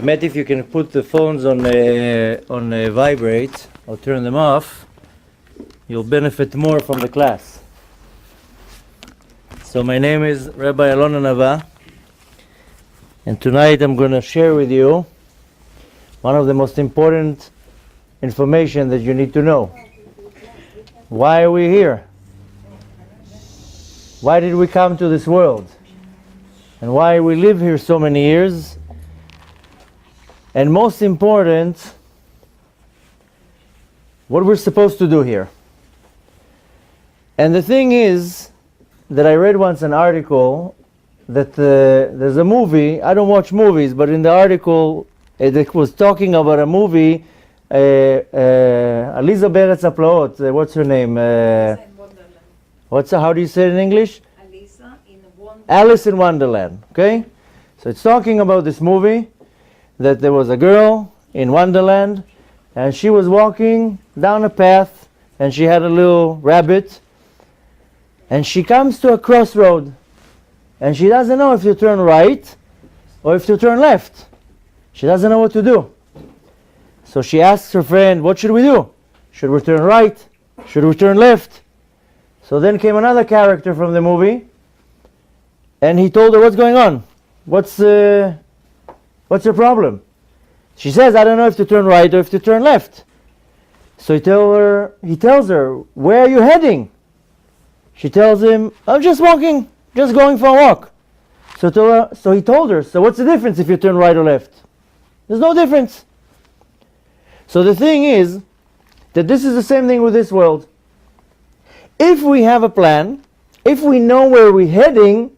Met, if you can put the phones on vibrate or turn them off, you'll benefit more from the class. So my name is Rabbi Alon Anava, and tonight I'm going to share with you one of the most important information that you need to know. Why are we here? Why did we come to this world? And why we live here so many years? And most important, what we're supposed to do here. And the thing is that I read once an article that there's a movie. I don't watch movies, but in the article it was talking about a movie, Aliza Beretz Haplaot, what's her name? How do you say it in English? Alice in Wonderland. Okay? So it's talking about this movie, that there was a girl in Wonderland, and she was walking down a path, and she had a little rabbit, and she comes to a crossroad, and she doesn't know if to turn right or if to turn left. She doesn't know what to do. So she asks her friend, what should we do? Should we turn right? Should we turn left? So then came another character from the movie, and he told her, what's going on? What's your problem? She says, I don't know if to turn right or if to turn left. So he tells her, where are you heading? She tells him, I'm just walking, just going for a walk. So he told her, so what's the difference if you turn right or left? There's no difference. So the thing is that this is the same thing with this world. If we have a plan, if we know where we're heading,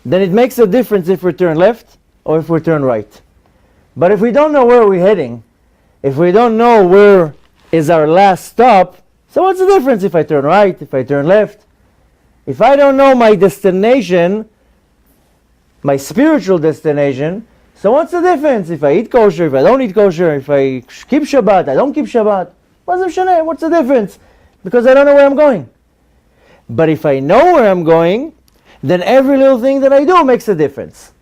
then it makes a difference if we turn left or if we turn right. But if we don't know where we're heading, if we don't know where is our last stop, so what's the difference if I turn right, if I turn left? If I don't know my destination, my spiritual destination, so what's the difference if I eat kosher, if I don't eat kosher, if I keep Shabbat, I don't keep Shabbat? What's the difference? Because I don't know where I'm going. But if I know where I'm going, then every little thing that I do makes a difference.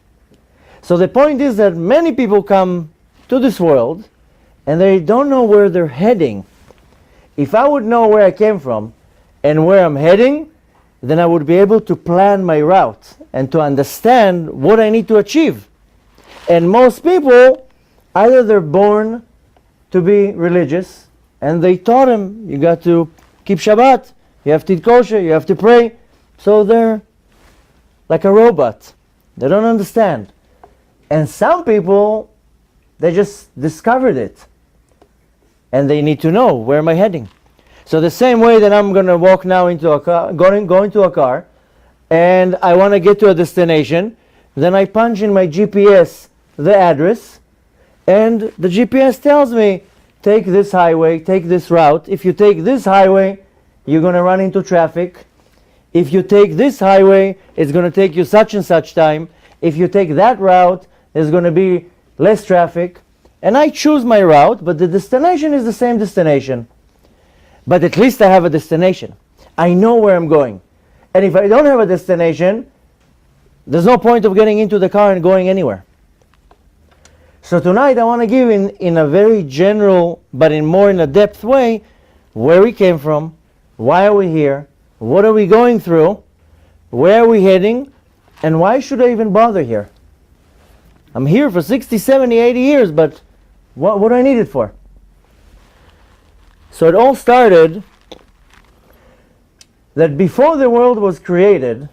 So the point is that many people come to this world and they don't know where they're heading. If I would know where I came from and where I'm heading, then I would be able to plan my route and to understand what I need to achieve. And most people, either they're born to be religious and they taught them, you got to keep Shabbat, you have to eat kosher, you have to pray. So they're like a robot. They don't understand. And some people, they just discovered it. And they need to know, where am I heading? So the same way that I'm going to walk now into a car, going to a car, and I want to get to a destination, then I punch in my GPS the address, and the GPS tells me, take this highway, take this route. If you take this highway, you're going to run into traffic. If you take this highway, it's going to take you such and such time. If you take that route, there's going to be less traffic. And I choose my route, but the destination is the same destination. But at least I have a destination. I know where I'm going. And if I don't have a destination, there's no point of getting into the car and going anywhere. So tonight I want to give in a very general, but in a depth way, where we came from, why are we here, what are we going through, where are we heading, and why should I even bother here? I'm here for 60, 70, 80 years, but what do I need it for? So it all started that before the world was created,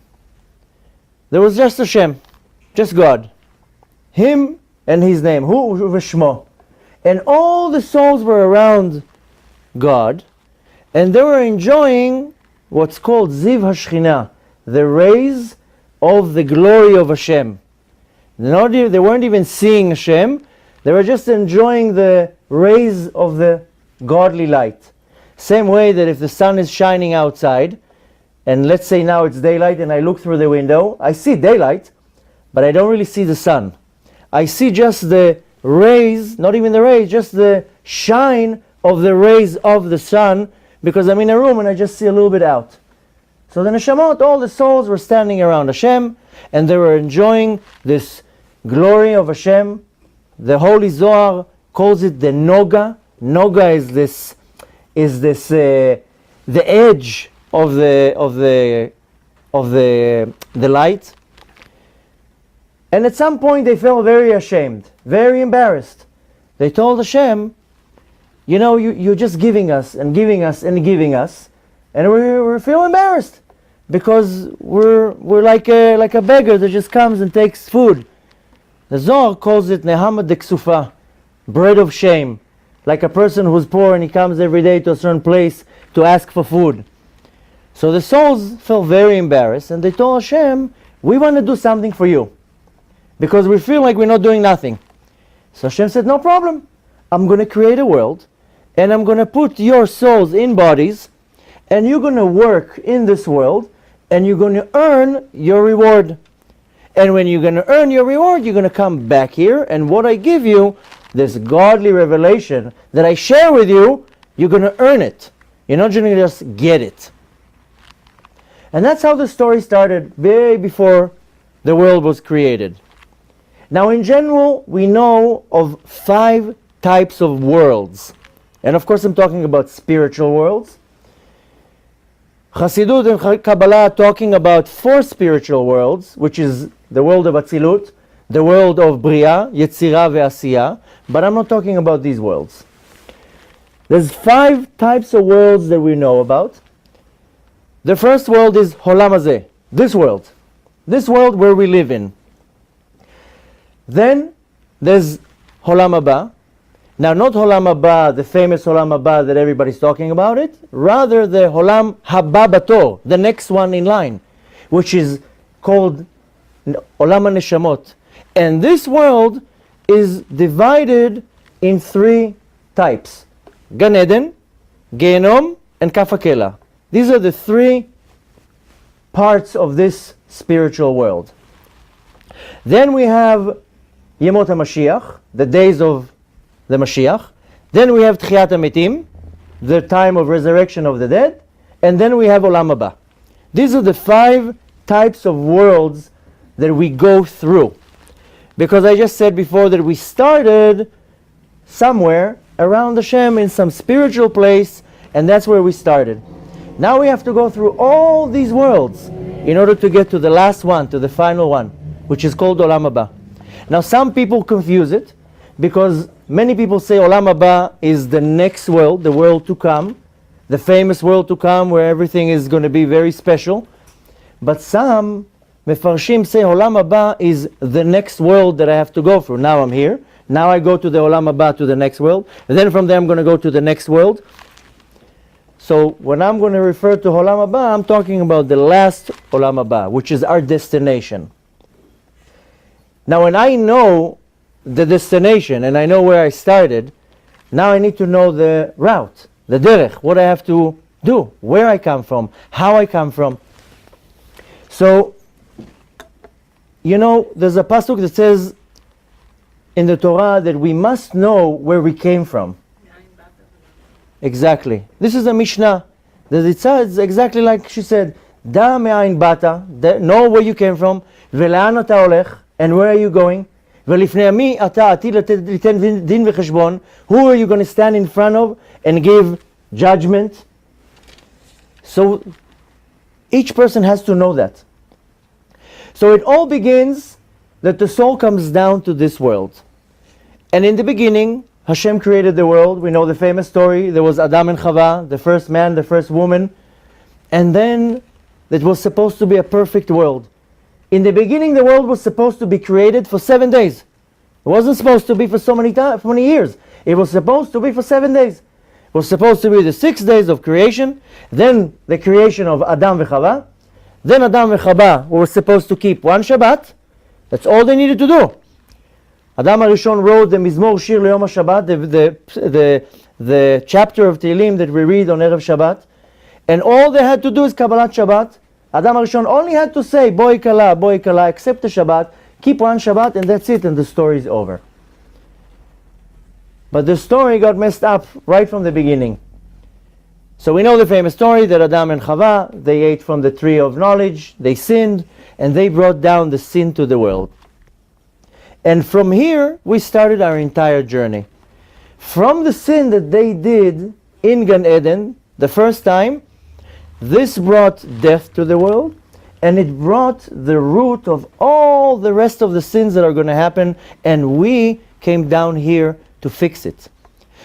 there was just Hashem, just God. Him and His name, Hu V'Shmo. And all the souls were around God, and they were enjoying what's called Ziv HaShechina, the rays of the glory of Hashem. They weren't even seeing Hashem, they were just enjoying the rays of the godly light. Same way that if the sun is shining outside, and let's say now it's daylight and I look through the window, I see daylight, but I don't really see the sun. I see just the rays, not even the rays, just the shine of the rays of the sun, because I'm in a room and I just see a little bit out. So the neshamot, all the souls were standing around Hashem, and they were enjoying this glory of Hashem, The Holy Zohar calls it the Noga. Noga is the edge of the light. And at some point they felt very ashamed, very embarrassed. They told Hashem, you know, you're just giving us and giving us and giving us, and we feel embarrassed because we're like a beggar that just comes and takes food. The Zohar calls it Nehama de Ksufa, bread of shame, like a person who's poor and he comes every day to a certain place to ask for food. So the souls felt very embarrassed and they told Hashem, we want to do something for you because we feel like we're not doing nothing. So Hashem said, no problem. I'm going to create a world and I'm going to put your souls in bodies and you're going to work in this world and you're going to earn your reward. And when you're going to earn your reward, you're going to come back here, and what I give you, this godly revelation that I share with you, you're going to earn it. You're not going to just get it. And that's how the story started, way before the world was created. Now in general, we know of 5 types of worlds. And of course I'm talking about spiritual worlds. Chassidut and Kabbalah are talking about 4 spiritual worlds, which is the world of Atzilut, the world of Bria, Yetzirah ve'Asiyah, but I'm not talking about these worlds. There's 5 types of worlds that we know about. The first world is Holam Hazeh, this world where we live in. Then there's Holam Haba. Now not Holam Haba, the famous Holam Haba that everybody's talking about it, rather the Holam Haba Bator, the next one in line, which is called Olam HaNeshamot. And this world is divided in 3 types: Gan Eden, Gehenom, and Kaf HaKela. These are the 3 parts of this spiritual world. Then we have Yemot HaMashiach, the days of the Mashiach. Then we have Tchiyat HaMetim, the time of resurrection of the dead. And then we have Olam Haba. These are the 5 types of worlds that we go through. Because I just said before that we started somewhere around Hashem in some spiritual place, and that's where we started. Now we have to go through all these worlds in order to get to the last one, to the final one, which is called Olam Haba. Now some people confuse it, because many people say Olam Haba is the next world, the world to come, the famous world to come where everything is going to be very special. But some Mefarshim say Olam Haba is the next world that I have to go through. Now I'm here, now I go to the Olam Haba, to the next world, and then from there I'm going to go to the next world. So when I'm going to refer to Olam Haba, I'm talking about the last Olam Haba, which is our destination. Now when I know the destination and I know where I started, now I need to know the route, the derech, what I have to do, where I come from, how I come from. So, you know, there's a pasuk that says in the Torah that we must know where we came from. Exactly. This is a Mishnah. It says exactly like she said, Da me'ayin bata, know where you came from, ve'le'an ata olech, and where are you going? Ve'lifnei mi ata atid liten din v'cheshbon, who are you going to stand in front of and give judgment? So each person has to know that. So it all begins that the soul comes down to this world. And in the beginning, Hashem created the world. We know the famous story. There was Adam and Chava, the first man, the first woman. And then it was supposed to be a perfect world. In the beginning, the world was supposed to be created for 7 days. It wasn't supposed to be for so many years. It was supposed to be for 7 days. It was supposed to be the 6 days of creation, then the creation of Adam and Chava. Then Adam and Chava were supposed to keep 1 Shabbat. That's all they needed to do. Adam HaRishon wrote the Mizmor Shir Le'Yom HaShabbat, the chapter of Tehillim that we read on Erev Shabbat. And all they had to do is Kabbalat Shabbat. Adam HaRishon only had to say, Boi Kala, accept the Shabbat, keep 1 Shabbat, and that's it, and the story is over. But the story got messed up right from the beginning. So we know the famous story that Adam and Chava, they ate from the tree of knowledge, they sinned, and they brought down the sin to the world. And from here, we started our entire journey. From the sin that they did in Gan Eden, the first time, this brought death to the world, and it brought the root of all the rest of the sins that are going to happen, and we came down here to fix it.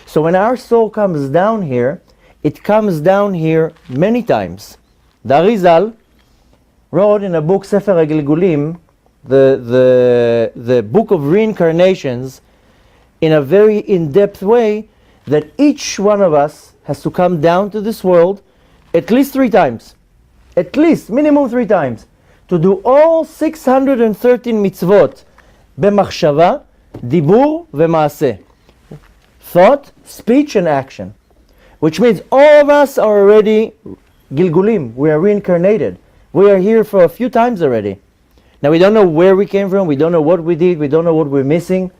So when our soul comes down here, it comes down here many times. The Arizal wrote in a book, Sefer HaGilgulim, the book of reincarnations, in a very in-depth way, that each one of us has to come down to this world at least 3 times. At least, minimum 3 times. To do all 613 mitzvot. במחשבה, דיבור ומעשה. Thought, speech and action. Which means all of us are already Gilgulim. We are reincarnated. We are here for a few times already. Now we don't know where we came from, we don't know what we did, we don't know what we're missing.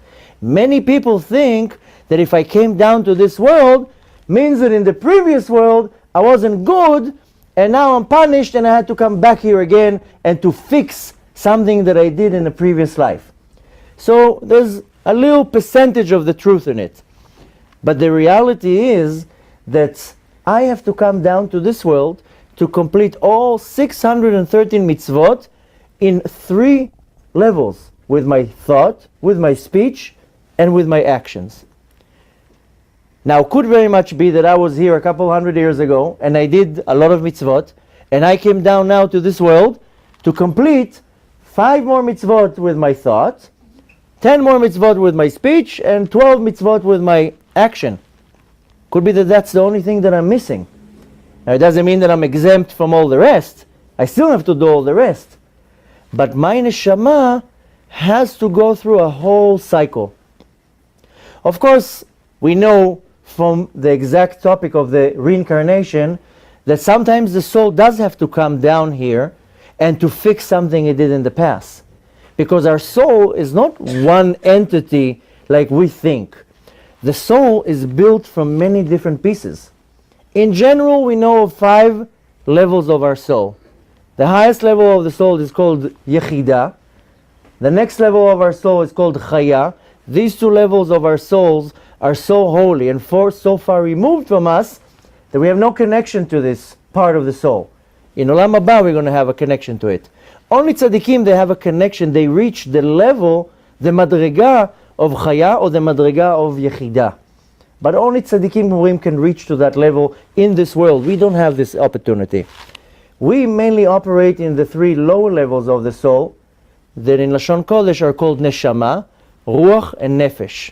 Many people think that if I came down to this world, means that in the previous world I wasn't good, and now I'm punished and I had to come back here again and to fix something that I did in a previous life. So there's a little percentage of the truth in it. But the reality is that I have to come down to this world to complete all 613 mitzvot in 3 levels, with my thought, with my speech, and with my actions. Now, could very much be that I was here a couple hundred years ago, and I did a lot of mitzvot, and I came down now to this world to complete 5 more mitzvot with my thought, 10 more mitzvot with my speech, and 12 mitzvot with my action. Could be that that's the only thing that I'm missing. Now, it doesn't mean that I'm exempt from all the rest. I still have to do all the rest. But my neshama has to go through a whole cycle. Of course, we know from the exact topic of the reincarnation that sometimes the soul does have to come down here and to fix something it did in the past. Because our soul is not one entity like we think. The soul is built from many different pieces. In general, we know of 5 levels of our soul. The highest level of the soul is called Yechida. The next level of our soul is called Chaya. These 2 levels of our souls are so holy and so far removed from us that we have no connection to this part of the soul. In Olam Haba, we're going to have a connection to it. Only tzaddikim, they have a connection. They reach the level, the madrega of Chaya or the madrega of Yechida. But only tzaddikim Murim can reach to that level in this world. We don't have this opportunity. We mainly operate in the 3 lower levels of the soul that in Lashon Kodesh are called Neshama, Ruach, and Nefesh.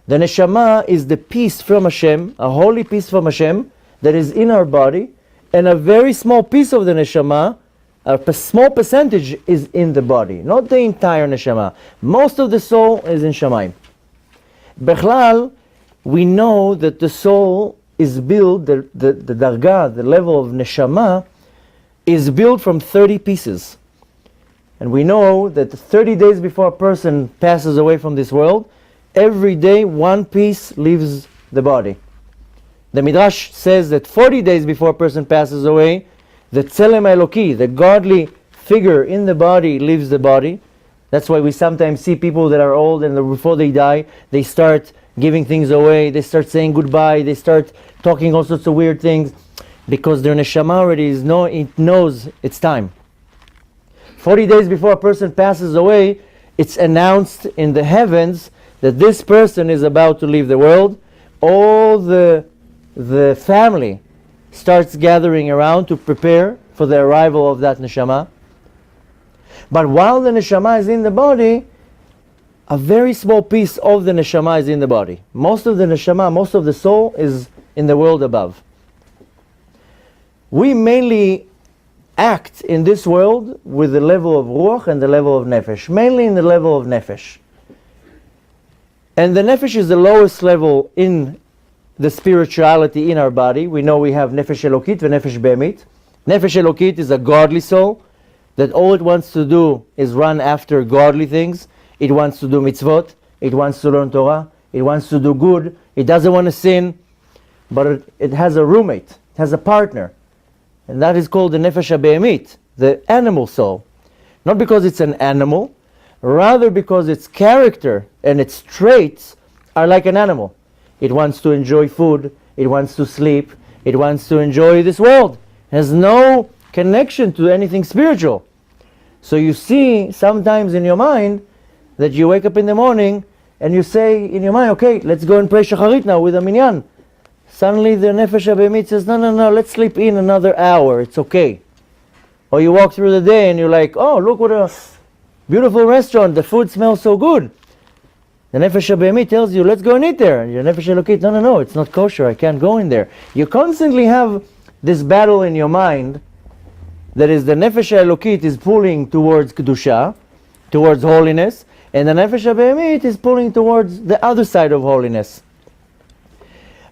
The Neshama is the peace from Hashem, a holy peace from Hashem that is in our body, and a very small piece of the Neshama, a small percentage is in the body, not the entire Neshama. Most of the soul is in Shamayim. Bechlal, we know that the soul is built, the darga, the level of neshama, is built from 30 pieces. And we know that 30 days before a person passes away from this world, every day 1 piece leaves the body. The Midrash says that 40 days before a person passes away, the Tzelem Eloki, the godly figure in the body, leaves the body. That's why we sometimes see people that are old and before they die, they start giving things away, they start saying goodbye, they start talking all sorts of weird things, because their neshama already it knows it's time. 40 days before a person passes away, it's announced in the heavens that this person is about to leave the world. All the family starts gathering around to prepare for the arrival of that neshama. But while the neshama is in the body, a very small piece of the neshama is in the body. Most of the neshama, most of the soul is in the world above. We mainly act in this world with the level of ruach and the level of nefesh, mainly in the level of nefesh. And the nefesh is the lowest level in the spirituality in our body. We know we have nefesh elokit and nefesh behemit. Nefesh elokit is a godly soul that all it wants to do is run after godly things. It wants to do mitzvot, it wants to learn Torah, it wants to do good, it doesn't want to sin, but it has a roommate, it has a partner. And that is called the nefesh behemit, the animal soul. Not because it's an animal, rather because its character and its traits are like an animal. It wants to enjoy food, it wants to sleep, it wants to enjoy this world. It has no connection to anything spiritual. So you see sometimes in your mind that you wake up in the morning and you say in your mind, okay, let's go and pray shacharit now with a minyan. Suddenly the nefesh habehemit says, no, let's sleep in another hour, it's okay. Or you walk through the day and you're like, oh, look what a beautiful restaurant, the food smells so good. The nefesh habehemit tells you, let's go and eat there. And your nefesh elokit, no, it's not kosher, I can't go in there. You constantly have this battle in your mind that is the nefesh elokit is pulling towards kedusha, towards holiness, and the nefesh habehemit is pulling towards the other side of holiness.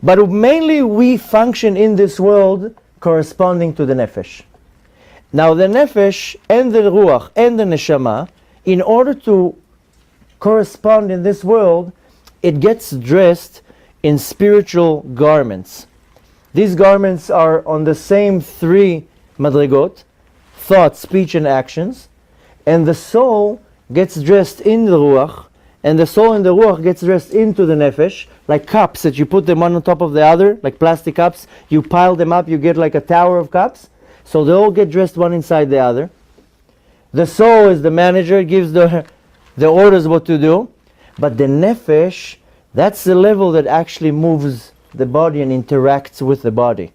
But mainly we function in this world corresponding to the nefesh. Now the nefesh and the ruach and the neshama, in order to correspond in this world, it gets dressed in spiritual garments. These garments are on the same three madrigot: thought, speech and actions. And the soul gets dressed in the ruach, and the soul and the ruach gets dressed into the nefesh, like cups that you put them one on top of the other, like plastic cups. You pile them up, you get like a tower of cups. So they all get dressed one inside the other. The soul is the manager, gives the orders what to do. But the nefesh, that's the level that actually moves the body and interacts with the body.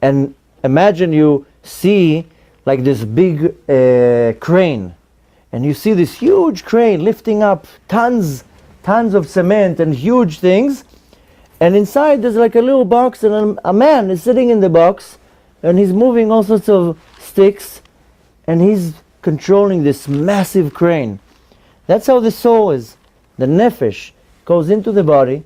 And imagine you see like this big crane. And you see this huge crane lifting up tons of cement and huge things. And inside there's like a little box, and a man is sitting in the box, and he's moving all sorts of sticks, and he's controlling this massive crane. That's how the soul is. The nefesh goes into the body,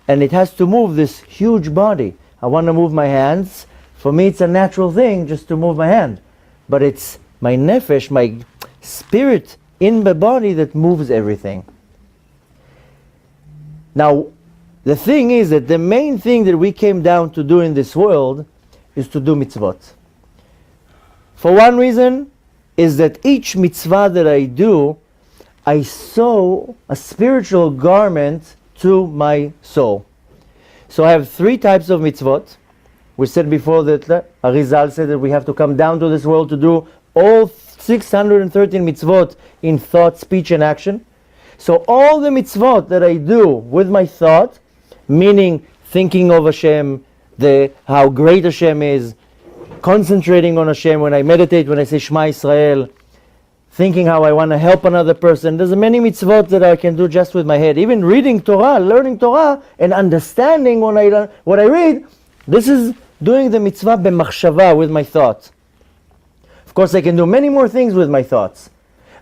and it has to move this huge body. I want to move my hands. For me, it's a natural thing just to move my hand. But it's my nefesh, my spirit in the body that moves everything. Now, the thing is that the main thing that we came down to do in this world is to do mitzvot. For one reason is that each mitzvah that I do, I sew a spiritual garment to my soul. So I have three types of mitzvot. We said before that Arizal said that we have to come down to this world to do all 613 mitzvot in thought, speech and action. So all the mitzvot that I do with my thought, meaning thinking of Hashem, how great Hashem is, concentrating on Hashem when I meditate, when I say Shema Yisrael, thinking how I want to help another person. There's many mitzvot that I can do just with my head. Even reading Torah, learning Torah, and understanding what I read, this is doing the mitzvah b'machshava, with my thoughts. Of course, I can do many more things with my thoughts.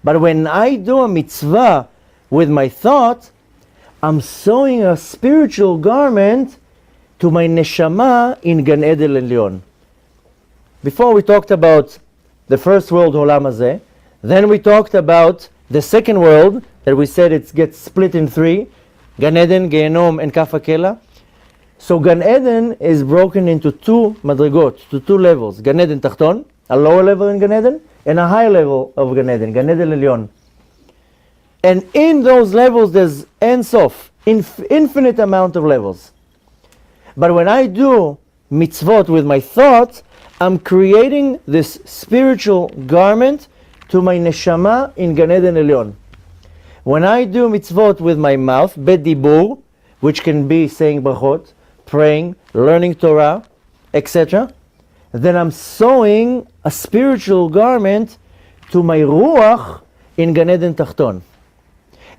But when I do a mitzvah with my thought, I'm sewing a spiritual garment to my neshama in Gan Eden Elyon. Before we talked about the first world, Olam Hazeh. Then we talked about the second world, that we said it gets split in three: Gan Eden, Gehenom, and Kaf HaKela. So Gan Eden is broken into two madrigot, to two levels: Gan Eden Tachton, a lower level in Gan Eden, and a higher level of Gan Eden Elyon. And in those levels there's Ein Sof, infinite amount of levels. But when I do mitzvot with my thoughts, I'm creating this spiritual garment to my neshama in Gan Eden Elyon. When I do mitzvot with my mouth, bedibur, which can be saying brachot, praying, learning Torah, etc., then I'm sewing a spiritual garment to my ruach in Gan Eden Tachton.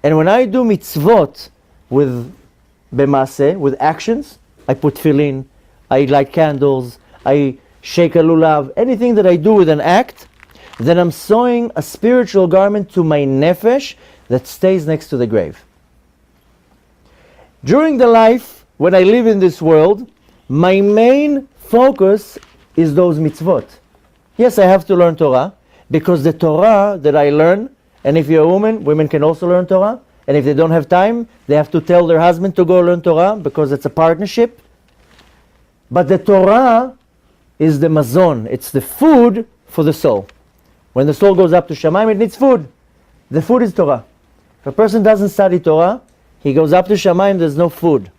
And when I do mitzvot with b'maseh, with actions, I put tefillin, I light candles, I shake a lulav, anything that I do with an act, then I'm sewing a spiritual garment to my nefesh that stays next to the grave. During the life, when I live in this world, my main focus is those mitzvot. Yes, I have to learn Torah, because the Torah that I learn, and if you're a woman, women can also learn Torah, and if they don't have time, they have to tell their husband to go learn Torah, because it's a partnership. But the Torah is the mazon, it's the food for the soul. When the soul goes up to Shamayim, it needs food. The food is Torah. If a person doesn't study Torah, he goes up to Shamayim, there's no food.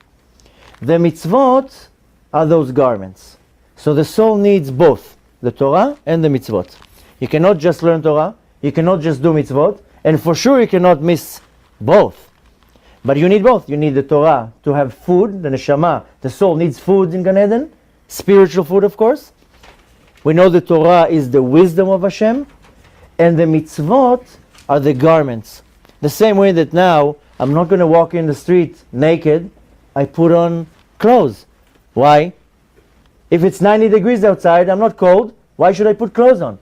The mitzvot are those garments. So the soul needs both, the Torah and the mitzvot. You cannot just learn Torah, you cannot just do mitzvot, and for sure you cannot miss both. But you need both. You need the Torah to have food, the neshama, the soul needs food in Gan Eden, spiritual food of course. We know the Torah is the wisdom of Hashem, and the mitzvot are the garments. The same way that now, I'm not going to walk in the street naked, I put on clothes. Why? If it's 90 degrees outside, I'm not cold, why should I put clothes on?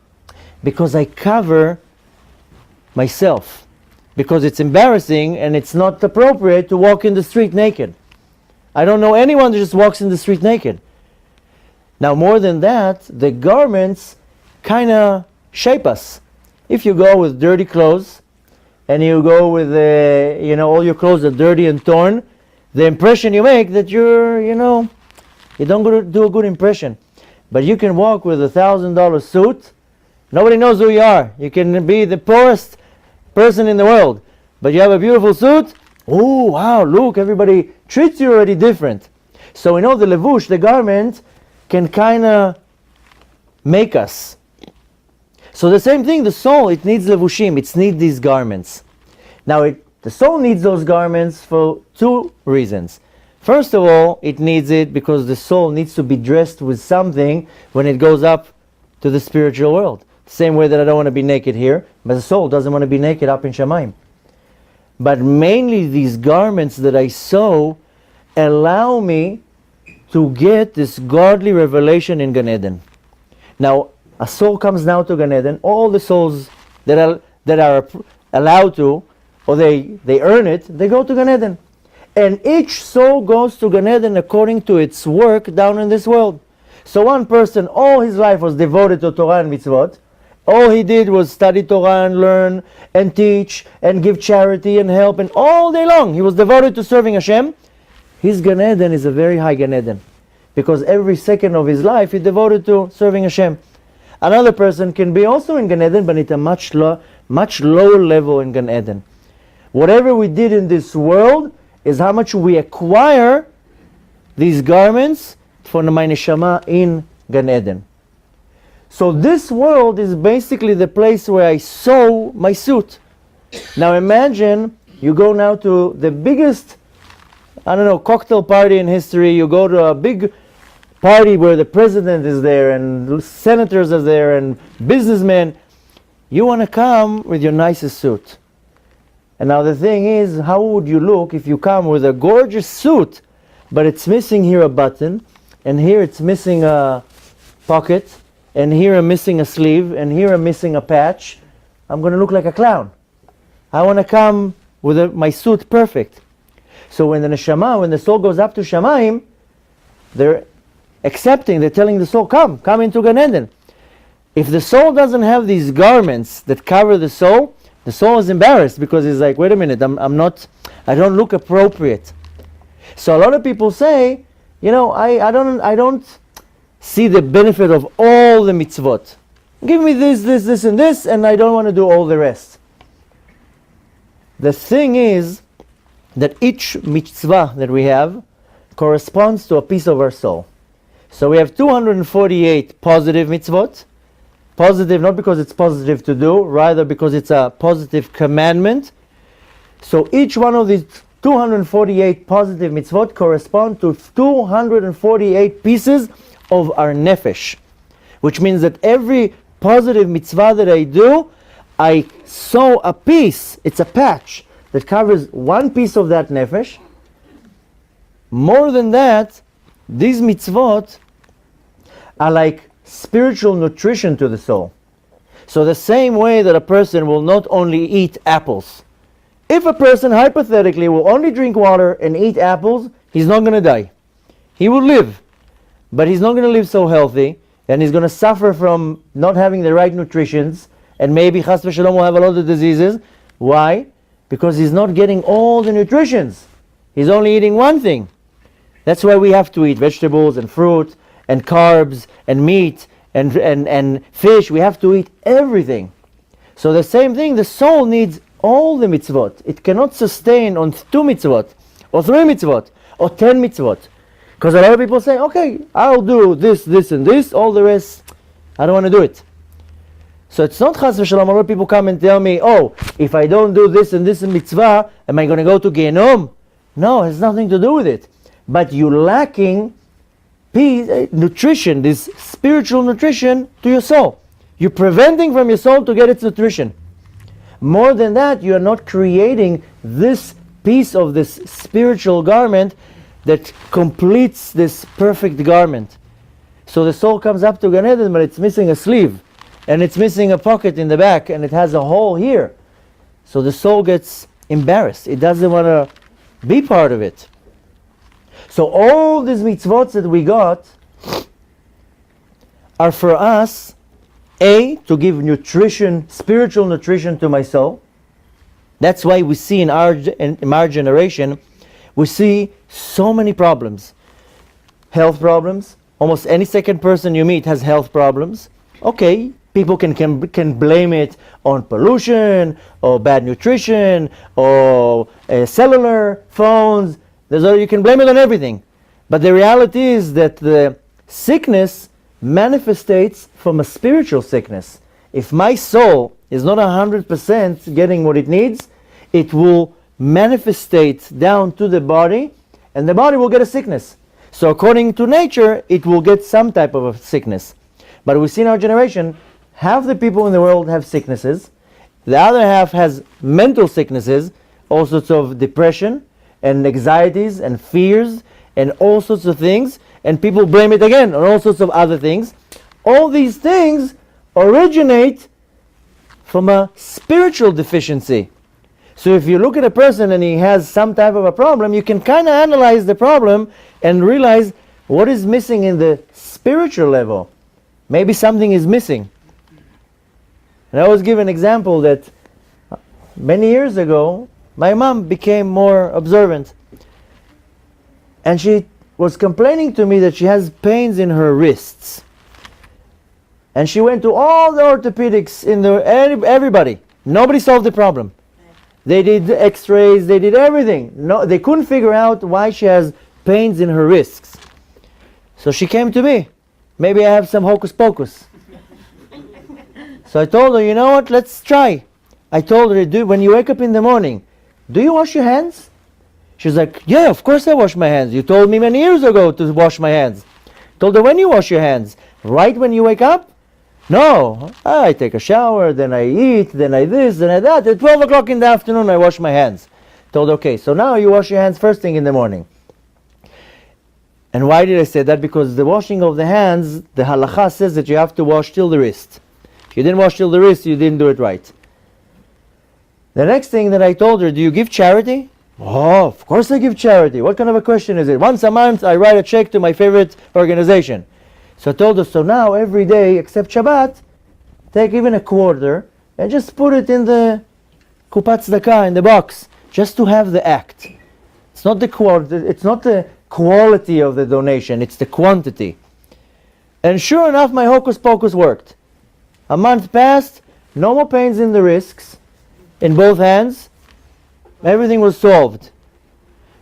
Because I cover myself. Because it's embarrassing and it's not appropriate to walk in the street naked. I don't know anyone that just walks in the street naked. Now more than that, the garments kind of shape us. If you go with dirty clothes, and you go with, all your clothes are dirty and torn, the impression you make that you don't do a good impression. But you can walk with $1,000 suit, nobody knows who you are. You can be the poorest person in the world, but you have a beautiful suit, oh wow, look, everybody treats you already different. So we know the levush, the garment, can kind of make us. So the same thing, the soul, it needs levushim, it needs these garments. Now the soul needs those garments for two reasons. First of all, it needs it because the soul needs to be dressed with something when it goes up to the spiritual world. Same way that I don't want to be naked here, but the soul doesn't want to be naked up in Shamayim. But mainly these garments that I sew allow me to get this godly revelation in Gan Eden. Now, a soul comes now to Gan Eden, all the souls that are allowed to, or they earn it, they go to Gan Eden. And each soul goes to Gan Eden according to its work down in this world. So one person, all his life was devoted to Torah and mitzvot. All he did was study Torah and learn and teach and give charity and help, and all day long he was devoted to serving Hashem. His Gan Eden is a very high Gan Eden, because every second of his life he devoted to serving Hashem. Another person can be also in Gan Eden, but at a much lower level in Gan Eden. Whatever we did in this world is how much we acquire these garments for my neshama in Gan Eden. So this world is basically the place where I sew my suit. Now imagine you go now to the biggest, cocktail party in history. You go to a big party where the president is there and senators are there and businessmen. You want to come with your nicest suit. And now the thing is, how would you look if you come with a gorgeous suit, but it's missing here a button, and here it's missing a pocket, and here I'm missing a sleeve, and here I'm missing a patch? I'm going to look like a clown. I want to come with my suit perfect. So when the neshama, when the soul goes up to Shamayim, they're telling the soul, come into Gan Eden. If the soul doesn't have these garments that cover the soul is embarrassed, because it's like, wait a minute, I don't look appropriate. So a lot of people say, I don't see the benefit of all the mitzvot. Give me this, and this, and I don't want to do all the rest. The thing is that each mitzvah that we have corresponds to a piece of our soul. So we have 248 positive mitzvot. Positive not because it's positive to do, rather because it's a positive commandment. So each one of these 248 positive mitzvot correspond to 248 pieces of our nefesh, which means that every positive mitzvah that I do, I sew a piece, it's a patch that covers one piece of that nefesh. More than that, these mitzvot are like spiritual nutrition to the soul. So the same way that a person will not only eat apples, if a person hypothetically will only drink water and eat apples, he's not going to die. He will live, but he's not going to live so healthy, and he's going to suffer from not having the right nutritions, and maybe chas v'shalom will have a lot of diseases. Why? Because he's not getting all the nutritions. He's only eating one thing. That's why we have to eat vegetables and fruit and carbs and meat and fish. We have to eat everything. So the same thing, the soul needs all the mitzvot. It cannot sustain on 2 mitzvot, or 3 mitzvot, or 10 mitzvot. Because a lot of people say, okay, I'll do this, this, and this, all the rest, I don't want to do it. So it's not chas v'shalom. A lot of people come and tell me, oh, if I don't do this and this mitzvah, am I going to go to Gehenom? No, it has nothing to do with it. But you're lacking nutrition, this spiritual nutrition to your soul. You're preventing from your soul to get its nutrition. More than that, you are not creating this piece of this spiritual garment that completes this perfect garment. So the soul comes up to Gan Eden, but it's missing a sleeve, and it's missing a pocket in the back, and it has a hole here. So the soul gets embarrassed. It doesn't want to be part of it. So all these mitzvot that we got are for us, A, to give nutrition, spiritual nutrition to my soul. That's why we see in our generation, we see so many problems. Health problems. Almost any second person you meet has health problems. Okay, people can blame it on pollution, or bad nutrition, or cellular phones. You can blame it on everything. But the reality is that the sickness manifestates from a spiritual sickness. If my soul is not 100% getting what it needs, it will manifestate down to the body, and the body will get a sickness. So according to nature, it will get some type of a sickness. But we see in our generation, half the people in the world have sicknesses, the other half has mental sicknesses, all sorts of depression and anxieties and fears and all sorts of things, and people blame it again on all sorts of other things. All these things originate from a spiritual deficiency. So if you look at a person and he has some type of a problem, you can kind of analyze the problem and realize what is missing in the spiritual level. Maybe something is missing. And I always give an example that many years ago, my mom became more observant. And she was complaining to me that she has pains in her wrists. And she went to all the orthopedics, everybody. Nobody solved the problem. They did x-rays, they did everything. No, they couldn't figure out why she has pains in her wrists. So she came to me. Maybe I have some hocus pocus. So I told her, you know what, let's try. I told her, when you wake up in the morning, do you wash your hands? She's like, yeah, of course I wash my hands. You told me many years ago to wash my hands. Told her, when you wash your hands? Right when you wake up? No, I take a shower, then I eat, then I this, then I that. At 12 o'clock in the afternoon, I wash my hands. Told her, okay, so now you wash your hands first thing in the morning. And why did I say that? Because the washing of the hands, the halakha says that you have to wash till the wrist. If you didn't wash till the wrist, you didn't do it right. The next thing that I told her, do you give charity? Oh, of course I give charity. What kind of a question is it? Once a month, I write a check to my favorite organization. So I told her, so now every day except Shabbat, take even a quarter and just put it in the kupat tzedakah, in the box, just to have the act. It's not the quality of the donation, it's the quantity. And sure enough, my hocus pocus worked. A month passed, no more pains in the wrists, in both hands, everything was solved.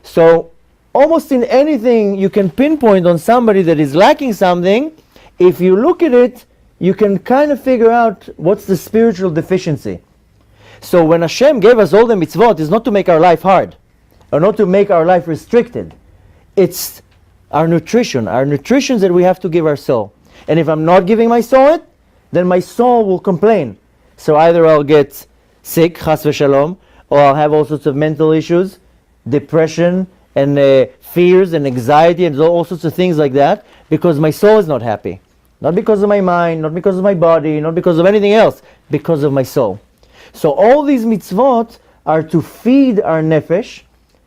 So almost in anything you can pinpoint on somebody that is lacking something. If you look at it, you can kind of figure out what's the spiritual deficiency. So when Hashem gave us all the mitzvot, it's not to make our life hard, or not to make our life restricted. It's our nutrition that we have to give our soul. And if I'm not giving my soul it, then my soul will complain. So either I'll get sick, chas v'shalom, or I'll have all sorts of mental issues, depression, and fears and anxiety and all sorts of things like that, because my soul is not happy. Not because of my mind, not because of my body, not because of anything else, because of my soul. So all these mitzvot are to feed our nefesh,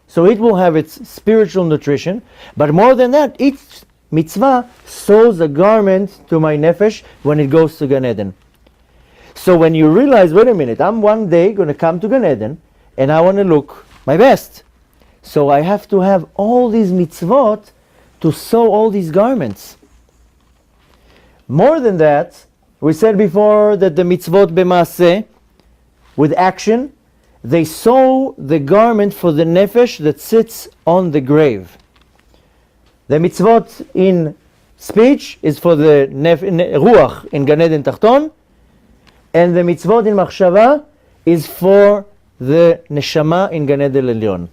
so it will have its spiritual nutrition. But more than that, each mitzvah sews a garment to my nefesh when it goes to Gan Eden. So when you realize, wait a minute, I'm one day going to come to Gan Eden, and I want to look my best. So I have to have all these mitzvot to sew all these garments. More than that, we said before that the mitzvot b'maaseh, with action, they sew the garment for the nefesh that sits on the grave. The mitzvot in speech is for the ruach in Gan Eden Tachton, and the mitzvot in machshava is for the neshama in Gan Eden Elyon.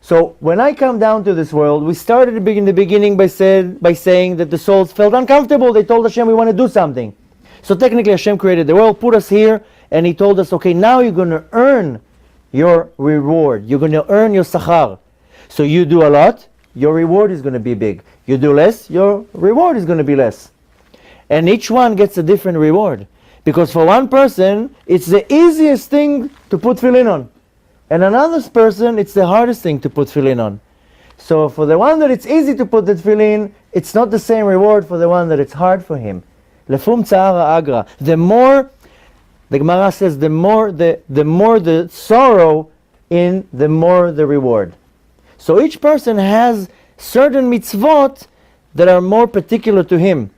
So when I come down to this world, we started in the beginning by saying that the souls felt uncomfortable. They told Hashem, we want to do something. So technically Hashem created the world, put us here, and He told us, okay, now you're going to earn your reward. You're going to earn your sachar. So you do a lot, your reward is going to be big. You do less, your reward is going to be less. And each one gets a different reward. Because for one person, it's the easiest thing to put tefillin on. And another person, it's the hardest thing to put tefillin on. So for the one that it's easy to put the tefillin, it's not the same reward for the one that it's hard for him. Lefum tzara agra. The more, the Gemara says, the more the sorrow in, the more the reward. So each person has certain mitzvot that are more particular to him.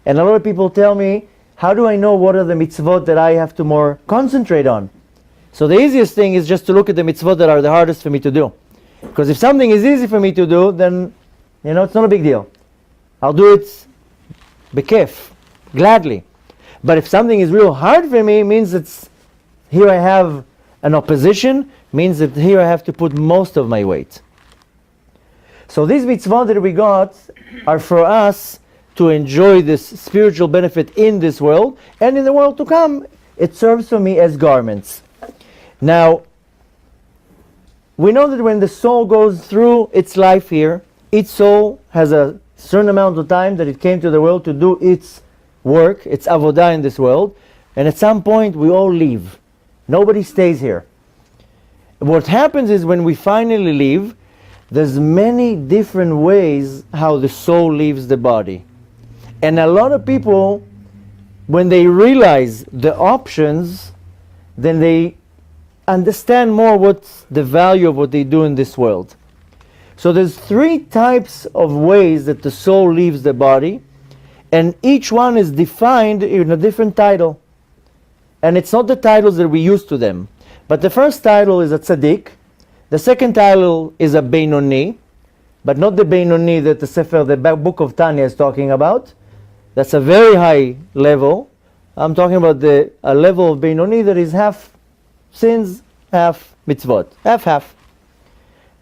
And a lot of people tell me, how do I know what are the mitzvot that I have to more concentrate on? So the easiest thing is just to look at the mitzvot that are the hardest for me to do. Because if something is easy for me to do, then, it's not a big deal. I'll do it bekef, gladly. But if something is real hard for me, it means it's, here I have an opposition, means that here I have to put most of my weight. So these mitzvot that we got are for us to enjoy this spiritual benefit in this world, and in the world to come, it serves for me as garments. Now, we know that when the soul goes through its life here, each soul has a certain amount of time that it came to the world to do its work, its avodah in this world, and at some point we all leave. Nobody stays here. What happens is when we finally leave, there's many different ways how the soul leaves the body. And a lot of people, when they realize the options, then they understand more what's the value of what they do in this world. So there's 3 types of ways that the soul leaves the body, and each one is defined in a different title. And it's not the titles that we use to them. But the first title is a tzaddik, the second title is a beinoni, but not the beinoni that the book of Tanya is talking about. That's a very high level. I'm talking about a level of beinoni that is half sins, half mitzvot, half.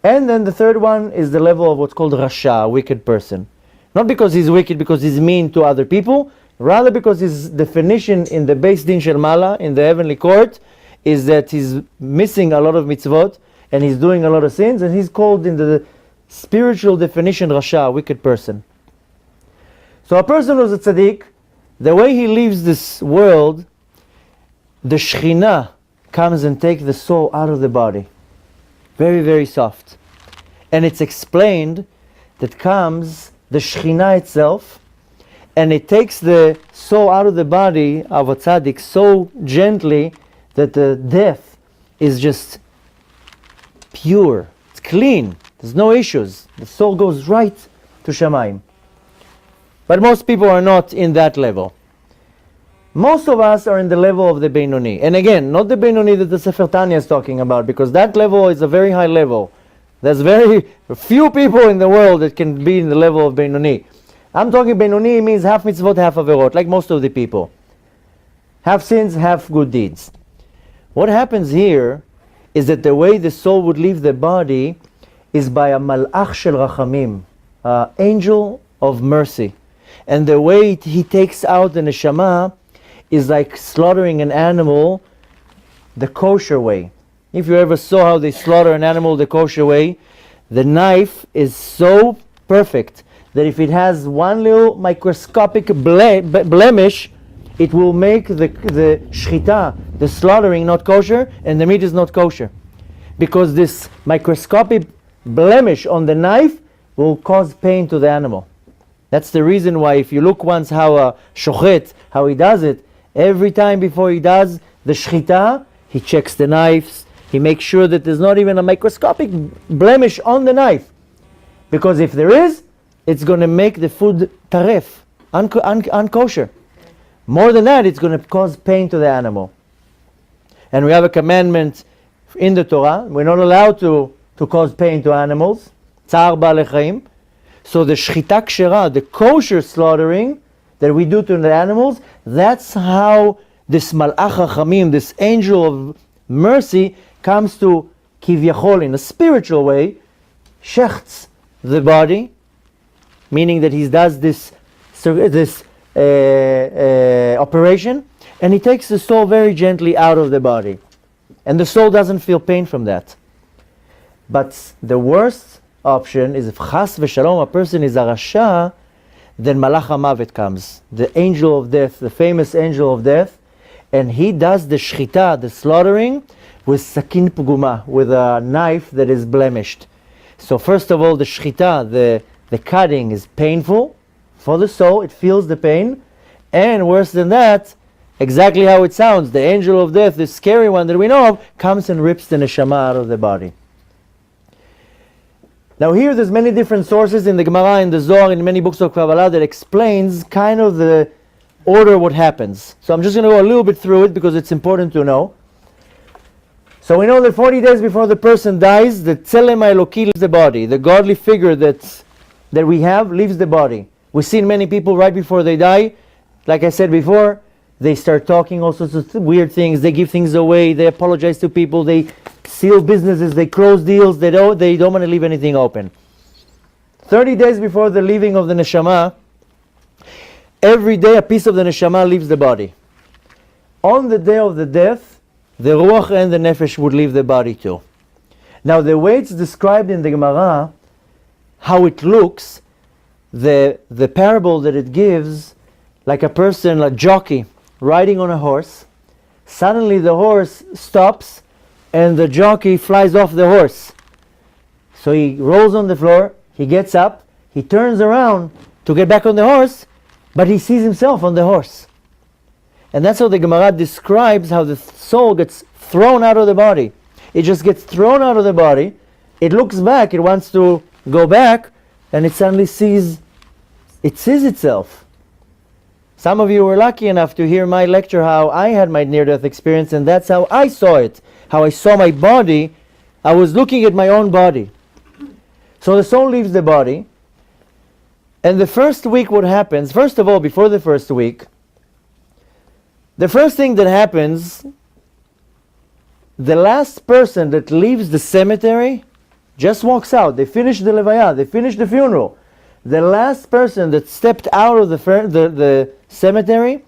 And then the third one is the level of what's called rasha, a wicked person. Not because he's wicked, because he's mean to other people, rather because his definition in the Beis Din Shel Mala, in the heavenly court, is that he's missing a lot of mitzvot, and he's doing a lot of sins, and he's called in the spiritual definition rasha, a wicked person. So a person who's a tzaddik, the way he leaves this world, the Shekhinah comes and takes the soul out of the body. Very, very soft. And it's explained that comes the Shekhinah itself, and it takes the soul out of the body of a tzaddik so gently that the death is just pure. It's clean. There's no issues. The soul goes right to Shamayim. But most people are not in that level. Most of us are in the level of the Beinoni. And again, not the Beinoni that the Sefer Tanya is talking about, because that level is a very high level. There's very few people in the world that can be in the level of Beinoni. I'm talking Beinoni means half mitzvot, half averot, like most of the people. Half sins, half good deeds. What happens here is that the way the soul would leave the body is by a malach shel rachamim, angel of mercy. And the way he takes out the neshama is like slaughtering an animal the kosher way. If you ever saw how they slaughter an animal the kosher way, the knife is so perfect that if it has one little microscopic blemish, it will make the shchita, the slaughtering, not kosher, and the meat is not kosher. Because this microscopic blemish on the knife will cause pain to the animal. That's the reason why if you look once how a shochet, how he does it, every time before he does the shchita, he checks the knives, he makes sure that there's not even a microscopic blemish on the knife. Because if there is, it's going to make the food taref, unkosher. More than that, it's going to cause pain to the animal. And we have a commandment in the Torah. We're not allowed to cause pain to animals. Tzar ba'alei chaim. So the shchita kshera, the kosher slaughtering that we do to the animals, that's how this malach hachamim, this angel of mercy, comes to kivyachol in a spiritual way, shechts the body, meaning that he does this operation, and he takes the soul very gently out of the body. And the soul doesn't feel pain from that. But the worst option is if chas v'shalom a person is a rasha, then malach hamavet comes, the angel of death, the famous angel of death, and he does the shchita, the slaughtering, with sakin puguma, with a knife that is blemished. So first of all, the shchita, the cutting is painful for the soul, it feels the pain, and worse than that, exactly how it sounds, the angel of death, the scary one that we know of, comes and rips the neshama out of the body. Now here there's many different sources in the Gemara, in the Zohar, in many books of Kabbalah that explains kind of the order what happens. So I'm just going to go a little bit through it because it's important to know. So we know that 40 days before the person dies, the Tzelem HaEloki leaves the body. The godly figure that we have leaves the body. We've seen many people right before they die, like I said before, they start talking all sorts of weird things, they give things away, they apologize to people, they seal businesses, they close deals, they don't want to leave anything open. 30 days before the leaving of the neshama, every day a piece of the neshama leaves the body. On the day of the death, the ruach and the nefesh would leave the body too. Now the way it's described in the Gemara, how it looks, the parable that it gives, like a person, a jockey, riding on a horse, suddenly the horse stops and the jockey flies off the horse. So he rolls on the floor, he gets up, he turns around to get back on the horse, but he sees himself on the horse. And that's how the Gemara describes how the soul gets thrown out of the body. It just gets thrown out of the body, it looks back, it wants to go back, and it suddenly sees itself. Some of you were lucky enough to hear my lecture how I had my near-death experience, and that's how I saw it. How I saw my body. I was looking at my own body. So the soul leaves the body, and the first week what happens, first of all, before the first week, the first thing that happens, the last person that leaves the cemetery just walks out. They finish the levaya, they finish the funeral. The last person that stepped out of the cemetery,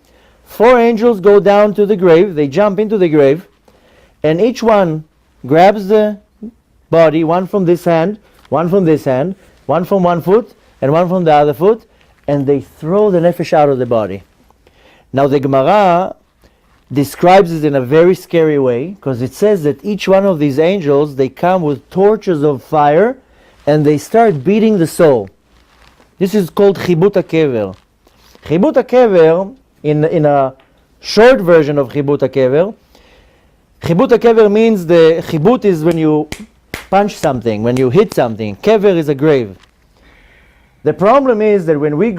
4 angels go down to the grave, they jump into the grave, and each one grabs the body, one from this hand, one from this hand, one from one foot, and one from the other foot, and they throw the nefesh out of the body. Now the Gemara describes it in a very scary way, because it says that each one of these angels, they come with torches of fire, and they start beating the soul. This is called chibut hakever. Chibut hakever, in a short version of chibut hakever, chibut hakever means the chibut is when you punch something, when you hit something. Kever is a grave. The problem is that when we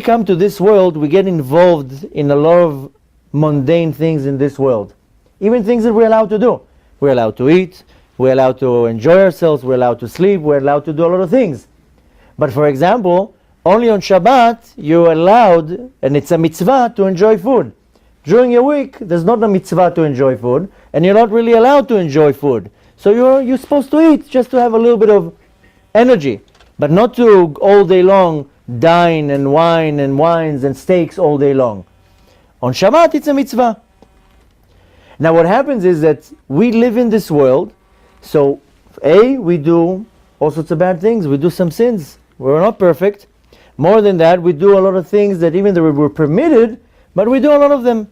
come to this world, we get involved in a lot of mundane things in this world. Even things that we're allowed to do. We're allowed to eat, we're allowed to enjoy ourselves, we're allowed to sleep, we're allowed to do a lot of things. But for example, only on Shabbat you're allowed, and it's a mitzvah, to enjoy food. During your week, there's not a mitzvah to enjoy food, and you're not really allowed to enjoy food. So you're supposed to eat just to have a little bit of energy, but not to all day long dine and wine and wines and steaks all day long. On Shabbat, it's a mitzvah. Now what happens is that we live in this world, so we do all sorts of bad things, we do some sins. We're not perfect. More than that, we do a lot of things that even though we're permitted, but we do a lot of them.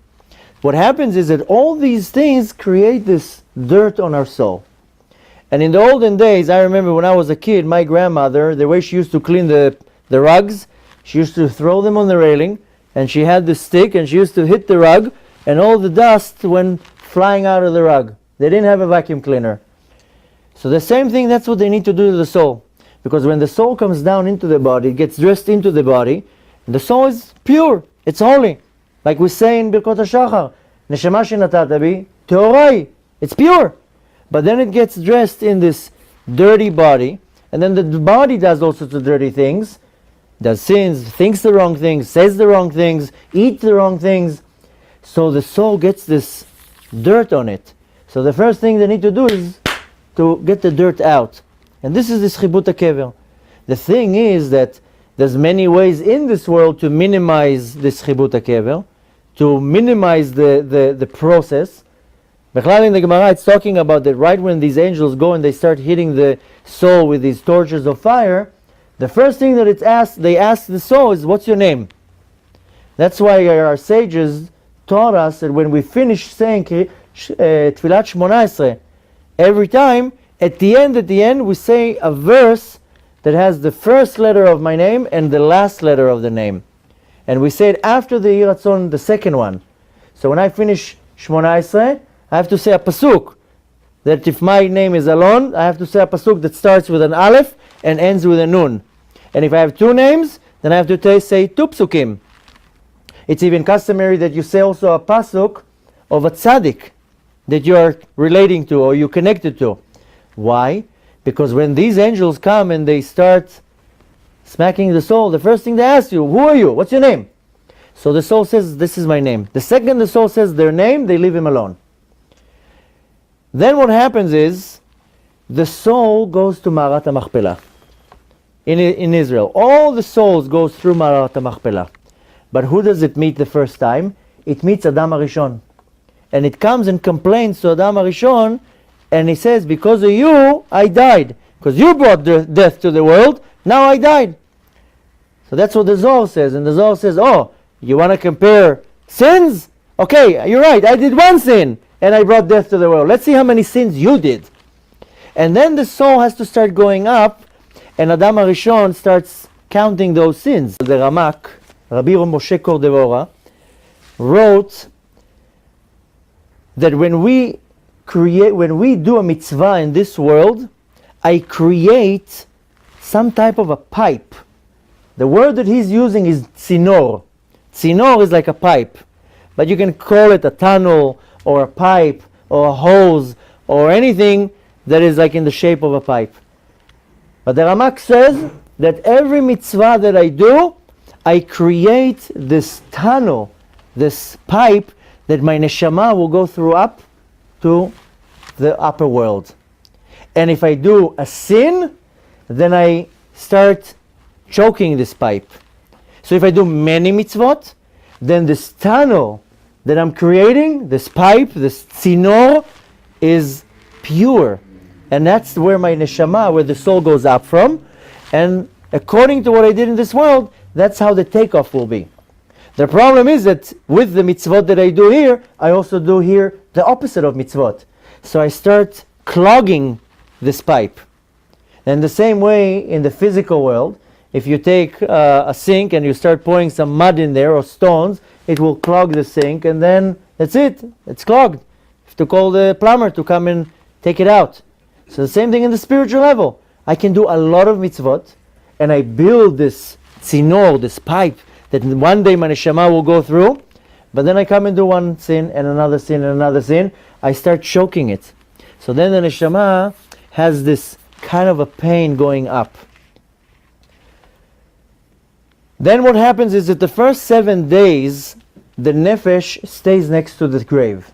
What happens is that all these things create this dirt on our soul. And in the olden days, I remember when I was a kid, my grandmother, the way she used to clean the rugs, she used to throw them on the railing, and she had the stick, and she used to hit the rug, and all the dust went flying out of the rug. They didn't have a vacuum cleaner. So the same thing, that's what they need to do to the soul. Because when the soul comes down into the body, it gets dressed into the body, the soul is pure, it's holy. Like we say in Birkot HaShachar, Neshama shenatata bi, teorai, It's pure. But then it gets dressed in this dirty body, and then the body does all sorts of dirty things, does sins, thinks the wrong things, says the wrong things, eats the wrong things. So the soul gets this dirt on it. So the first thing they need to do is to get the dirt out. And this is this chibut hakever. The thing is that there's many ways in this world to minimize this chibut hakever, to minimize the process. In the Gemara it's talking about that right when these angels go and they start hitting the soul with these torches of fire, the first thing that they ask the soul is, what's your name? That's why our sages taught us that when we finish saying Tfilat Shmona Esrei, every time, at the end we say a verse that has the first letter of my name and the last letter of the name. And we say it after the Yiratzon, the second one. So when I finish Shmona Esrei, I have to say a pasuk, that if my name is Alon, I have to say a pasuk that starts with an aleph and ends with a nun. And if I have two names, then I have to say two psukim. It's even customary that you say also a pasuk of a tzaddik that you are relating to or you connected to. Why? Because when these angels come and they start smacking the soul, the first thing they ask you, who are you? What's your name? So the soul says, this is my name. The second the soul says their name, they leave him alone. Then what happens is, the soul goes to Ma'arat HaMachpelah. In Israel, all the souls go through Ma'arat HaMachpelah. But who does it meet the first time? It meets Adam HaRishon. And it comes and complains to Adam HaRishon, and he says, because of you, I died. Because you brought death to the world, now I died. So that's what the Zohar says. And the Zohar says, oh, you want to compare sins? Okay, you're right, I did one sin, and I brought death to the world. Let's see how many sins you did. And then the soul has to start going up, and Adam HaRishon starts counting those sins. The Ramak, Rabbi Moshe Cordevora, wrote that when we do a mitzvah in this world, I create some type of a pipe. The word that he's using is tzinor. Tzinor is like a pipe, but you can call it a tunnel or a pipe or a hose or anything that is like in the shape of a pipe. But the Ramak says that every mitzvah that I do, I create this tunnel, this pipe that my neshama will go through up to the upper world. And if I do a sin, then I start choking this pipe. So if I do many mitzvot, then this tunnel that I'm creating, this pipe, this tzinor, is pure. And that's where my neshama, where the soul goes up from. And according to what I did in this world, that's how the takeoff will be. The problem is that with the mitzvot that I do here, I also do here the opposite of mitzvot. So I start clogging this pipe. And the same way in the physical world, if you take a sink and you start pouring some mud in there or stones, it will clog the sink, and then that's it. It's clogged. You have to call the plumber to come and take it out. So the same thing in the spiritual level. I can do a lot of mitzvot, and I build this tzinor, this pipe, that one day my neshama will go through, but then I come and do one sin and another sin and another sin. I start choking it. So then the neshama has this kind of a pain going up. Then what happens is that the first 7 days, the nefesh stays next to the grave.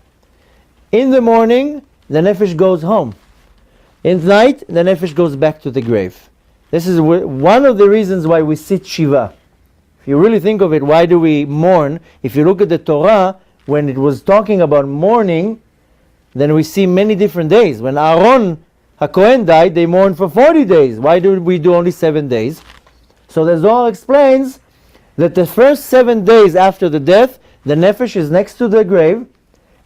In the morning, the nefesh goes home. In the night, the nefesh goes back to the grave. This is one of the reasons why we sit Shiva. If you really think of it, why do we mourn? If you look at the Torah, when it was talking about mourning, then we see many different days. When Aaron HaKohen died, they mourned for 40 days. Why do we do only 7 days? So the Zohar explains that the first 7 days after the death, the nefesh is next to the grave.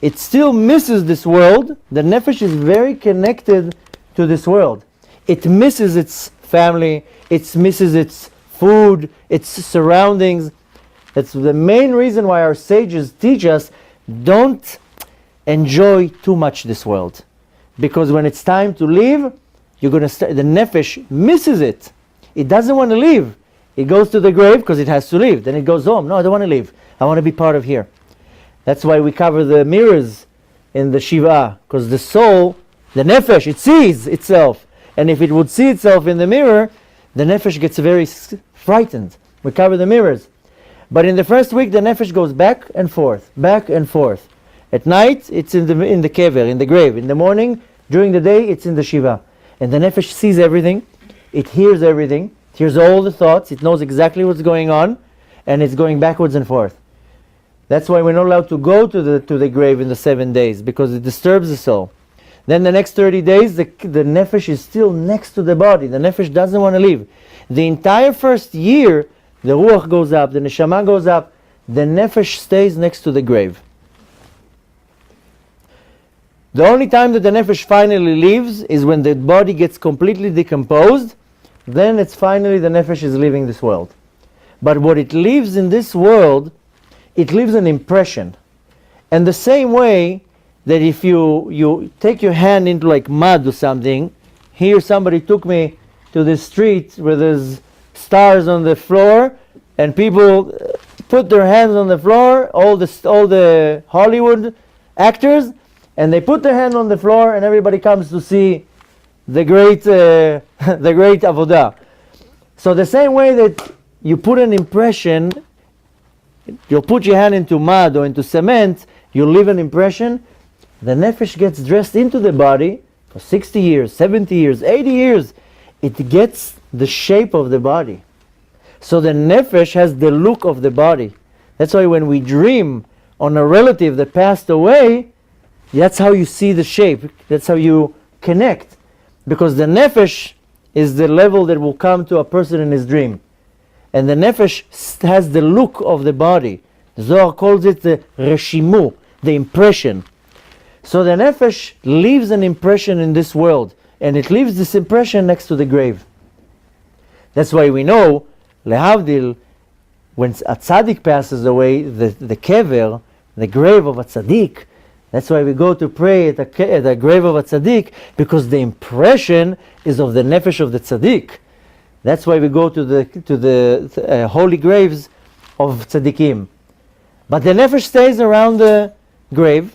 It still misses this world. The nefesh is very connected to this world. It misses its family, it misses its food, its surroundings. That's the main reason why our sages teach us, don't enjoy too much this world. Because when it's time to leave, you're going to start, the nefesh misses it. It doesn't want to leave. It goes to the grave because it has to leave. Then it goes home. No, I don't want to leave. I want to be part of here. That's why we cover the mirrors in the Shiva, because the soul, the nefesh, it sees itself. And if it would see itself in the mirror, the nefesh gets very frightened. We cover the mirrors. But in the first week, the nefesh goes back and forth, back and forth. At night, it's in the kever, in the grave. In the morning, during the day, it's in the Shiva. And the nefesh sees everything. It hears everything. It hears all the thoughts. It knows exactly what's going on. And it's going backwards and forth. That's why we're not allowed to go to the grave in the 7 days, because it disturbs the soul. Then the next 30 days, the nefesh is still next to the body. The nefesh doesn't want to leave. The entire first year, the ruach goes up, the neshama goes up, the nefesh stays next to the grave. The only time that the nefesh finally leaves is when the body gets completely decomposed. Then it's finally the nefesh is leaving this world. But what it leaves in this world, it leaves an impression. And the same way that if you take your hand into like mud or something, here somebody took me to the street where there's stars on the floor, and people put their hands on the floor, all the Hollywood actors, and they put their hand on the floor, and everybody comes to see the great the great avodah. So the same way that you put an impression, you'll put your hand into mud or into cement, you leave an impression. The nefesh gets dressed into the body for 60 years, 70 years, 80 years. It gets the shape of the body. So the nefesh has the look of the body. That's why when we dream on a relative that passed away, that's how you see the shape. That's how you connect. Because the nefesh is the level that will come to a person in his dream. And the nefesh has the look of the body. The Zohar calls it the reshimu, the impression. So the nefesh leaves an impression in this world, and it leaves this impression next to the grave. That's why we know, lehavdil, when a tzaddik passes away, the kever, the grave of a tzaddik, that's why we go to pray at the grave of a tzaddik, because the impression is of the nefesh of the tzaddik. That's why we go to the holy graves of tzaddikim. But the nefesh stays around the grave,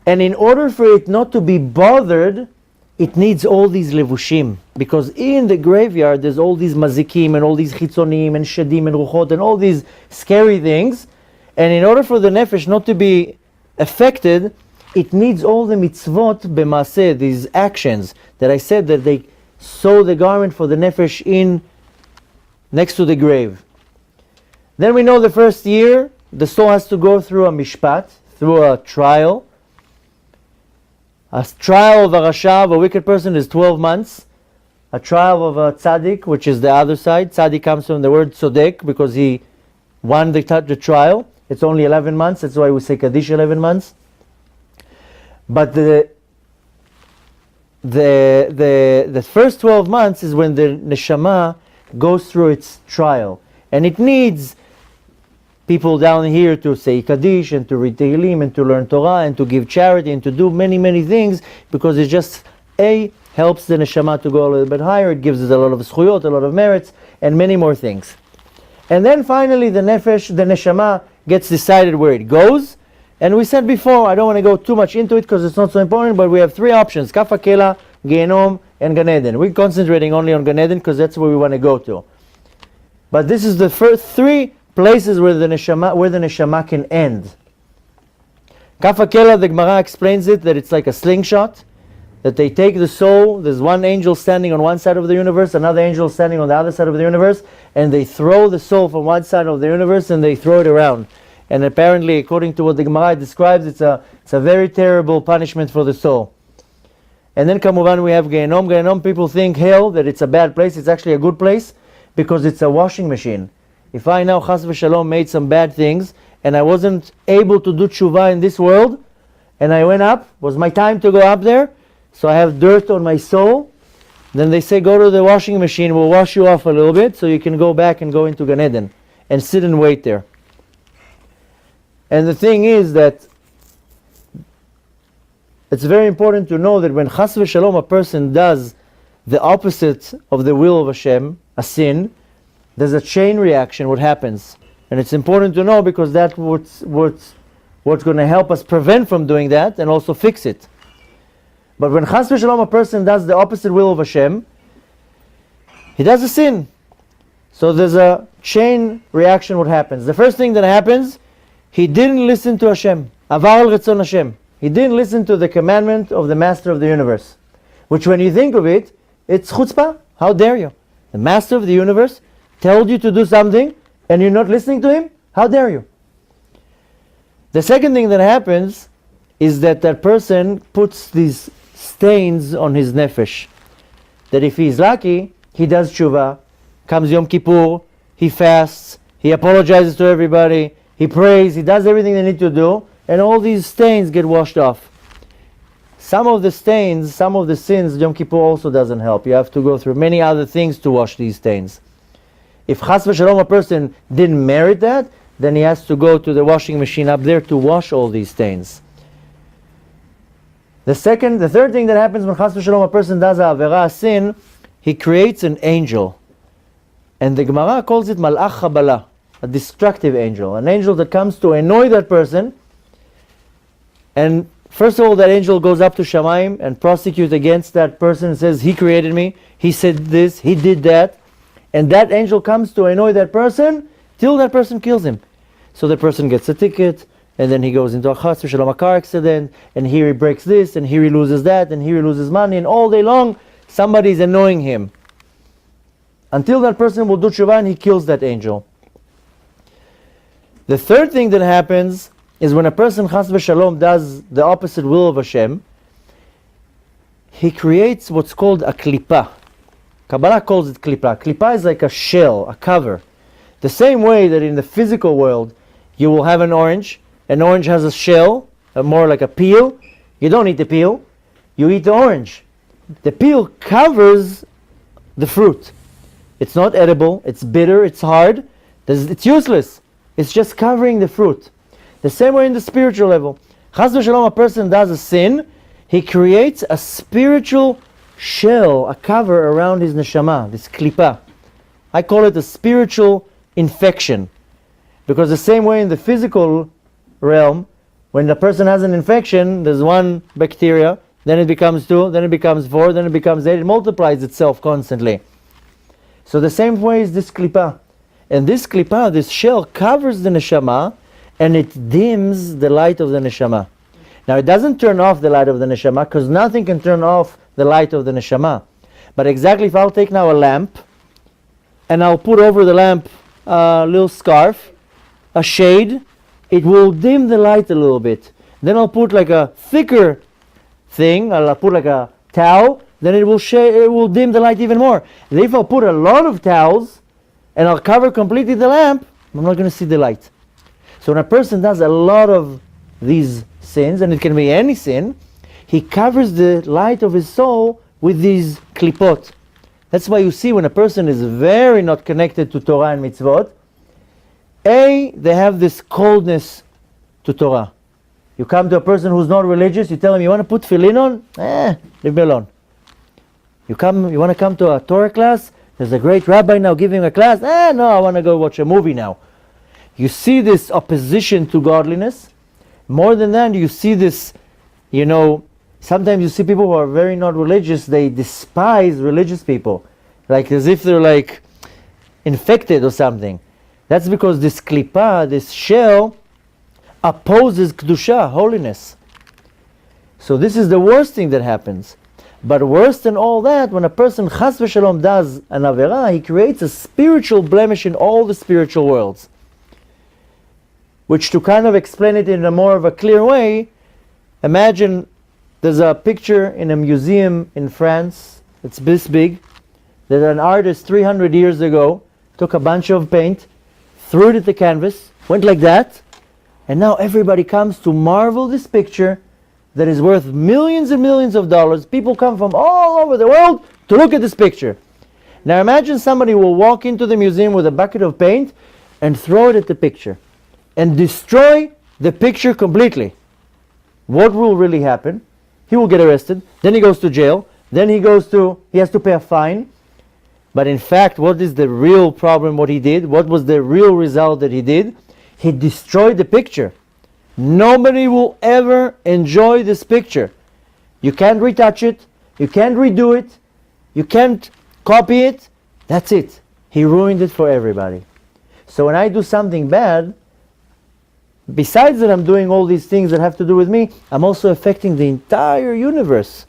and in order for it not to be bothered, it needs all these levushim. Because in the graveyard there's all these mazikim and all these chitzonim and shedim and ruchot and all these scary things. And in order for the nefesh not to be affected, it needs all the mitzvot b'maaseh, these actions that I said, that they sew the garment for the nefesh in next to the grave. Then we know the first year the soul has to go through a mishpat, through a trial. A trial of a rasha, of a wicked person, is 12 months. A trial of a tzaddik, which is the other side. Tzaddik comes from the word tzodek, because he won the trial. It's only 11 months. That's why we say Kaddish 11 months. But the first 12 months is when the neshama goes through its trial. And it needs people down here to say Kaddish and to read Tehillim and to learn Torah and to give charity and to do many, many things, because it just helps the neshama to go a little bit higher. It gives us a lot of zchuyot, a lot of merits, and many more things. And then finally the nefesh, the neshama, gets decided where it goes. And we said before, I don't want to go too much into it because it's not so important, but we have three options: Kaf HaKela, Gehenom, and Gan Eden. We're concentrating only on Gan Eden because that's where we want to go to. But this is the first three places where the neshama can end. Kaf HaKela, the Gemara explains it, that it's like a slingshot, that they take the soul, there's one angel standing on one side of the universe, another angel standing on the other side of the universe, and they throw the soul from one side of the universe and they throw it around. And apparently, according to what the Gemara describes, it's a very terrible punishment for the soul. And then Kamuvan we have Gehenom. Gehenom, people think hell, that it's a bad place. It's actually a good place because it's a washing machine. If I now, chas v'shalom, made some bad things and I wasn't able to do tshuva in this world, and I went up, was my time to go up there, so I have dirt on my soul, then they say go to the washing machine, we'll wash you off a little bit so you can go back and go into Gan Eden and sit and wait there. And the thing is that it's very important to know that when chas v'shalom a person does the opposite of the will of Hashem, a sin, there's a chain reaction what happens. And it's important to know because that's what what's going to help us prevent from doing that and also fix it. But when chas v'shalom a person does the opposite will of Hashem, he does a sin. So there's a chain reaction. What happens? The first thing that happens, he didn't listen to Hashem. Avar al retzon Hashem. He didn't listen to the commandment of the Master of the Universe. Which, when you think of it, it's chutzpah. How dare you? The Master of the Universe told you to do something and you're not listening to him? How dare you? The second thing that happens is that person puts these stains on his nefesh. That if he's lucky, he does tshuva, comes Yom Kippur, he fasts, he apologizes to everybody, he prays, he does everything they need to do, and all these stains get washed off. Some of the stains, some of the sins, Yom Kippur also doesn't help. You have to go through many other things to wash these stains. If chas v'shalom a person didn't merit that, then he has to go to the washing machine up there to wash all these stains. The third thing that happens when chas v'shalom a person does a avera, a sin, he creates an angel. And the Gemara calls it malach chabala, a destructive angel. An angel that comes to annoy that person. And first of all, that angel goes up to Shamayim and prosecutes against that person and says, he created me, he said this, he did that. And that angel comes to annoy that person till that person kills him. So the person gets a ticket, and then he goes into a chas v'shalom, a car accident, and here he breaks this, and here he loses that, and here he loses money, and all day long somebody's annoying him. Until that person will do tshuva and he kills that angel. The third thing that happens is when a person chas v'shalom does the opposite will of Hashem, he creates what's called a klipa. Kabbalah calls it klipa. Klipa is like a shell, a cover. The same way that in the physical world you will have an orange. An orange has a shell, more like a peel. You don't eat the peel, you eat the orange. The peel covers the fruit. It's not edible, it's bitter, it's hard, it's useless. It's just covering the fruit. The same way in the spiritual level. Chas v'shalom, a person does a sin, he creates a spiritual shell, a cover around his neshama, this klipa. I call it a spiritual infection. Because the same way in the physical realm, when the person has an infection, there's one bacteria, then it becomes 2, then it becomes 4, then it becomes 8, it multiplies itself constantly. So the same way is this klipa. And this klipa, this shell, covers the neshama, and it dims the light of the neshama. Now it doesn't turn off the light of the neshama, because nothing can turn off the light of the neshama. But exactly, if I'll take now a lamp, and I'll put over the lamp a little scarf, a shade, it will dim the light a little bit. Then I'll put like a thicker thing, I'll put like a towel, then it will dim the light even more. And if I'll put a lot of towels, and I'll cover completely the lamp, I'm not going to see the light. So when a person does a lot of these sins, and it can be any sin, he covers the light of his soul with these klipot. That's why you see when a person is very not connected to Torah and mitzvot, they have this coldness to Torah. You come to a person who's not religious, you tell him, you want to put tefillin on? Leave me alone. You want to come to a Torah class? There's a great rabbi now giving a class. No, I want to go watch a movie now. You see this opposition to godliness. More than that, you see this, sometimes you see people who are very not religious, they despise religious people. Like as if they're like infected or something. That's because this klipa, this shell, opposes kedusha, holiness. So this is the worst thing that happens. But worse than all that, when a person chas v'shalom does an avera, he creates a spiritual blemish in all the spiritual worlds. Which, to kind of explain it in a more of a clear way, imagine there's a picture in a museum in France, it's this big, that an artist 300 years ago took a bunch of paint, threw it at the canvas, went like that, and now everybody comes to marvel this picture that is worth millions and millions of dollars. People come from all over the world to look at this picture. Now imagine somebody will walk into the museum with a bucket of paint and throw it at the picture and destroy the picture completely. What will really happen? He will get arrested, then he goes to jail, then he has to pay a fine. But in fact, what is the real problem, what he did? What was the real result that he did? He destroyed the picture. Nobody will ever enjoy this picture. You can't retouch it. You can't redo it. You can't copy it. That's it. He ruined it for everybody. So when I do something bad, besides that I'm doing all these things that have to do with me, I'm also affecting the entire universe.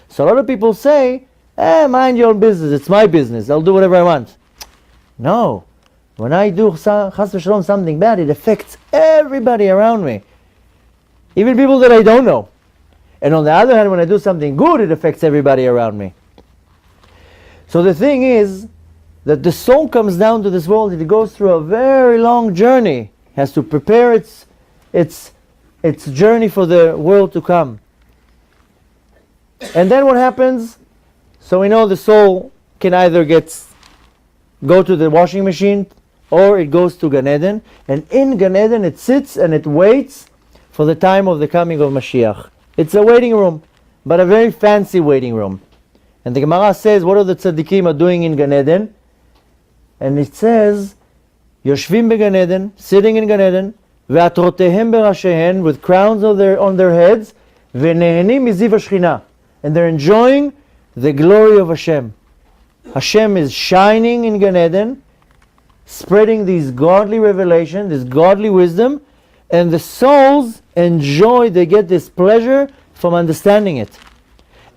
So a lot of people say, mind your own business. It's my business. I'll do whatever I want. No. When I do chas v'shalom something bad, it affects everybody around me. Even people that I don't know. And on the other hand, when I do something good, it affects everybody around me. So the thing is that the soul comes down to this world, it goes through a very long journey. It has to prepare its journey for the world to come. And then what happens? So we know the soul can either go to the washing machine, or it goes to Gan Eden. And in Gan Eden it sits and it waits for the time of the coming of Mashiach. It's a waiting room, but a very fancy waiting room. And the Gemara says, what are the tzaddikim are doing in Gan Eden? And it says, Yoshvim beGan Eden, sitting in Gan Eden, ve'atrotehem berashehen, with crowns on their heads, ve'nehenim miziv hashchina, and they're enjoying the glory of Hashem. Hashem is shining in Gan Eden, spreading these godly revelation, this godly wisdom, and the souls enjoy, they get this pleasure from understanding it.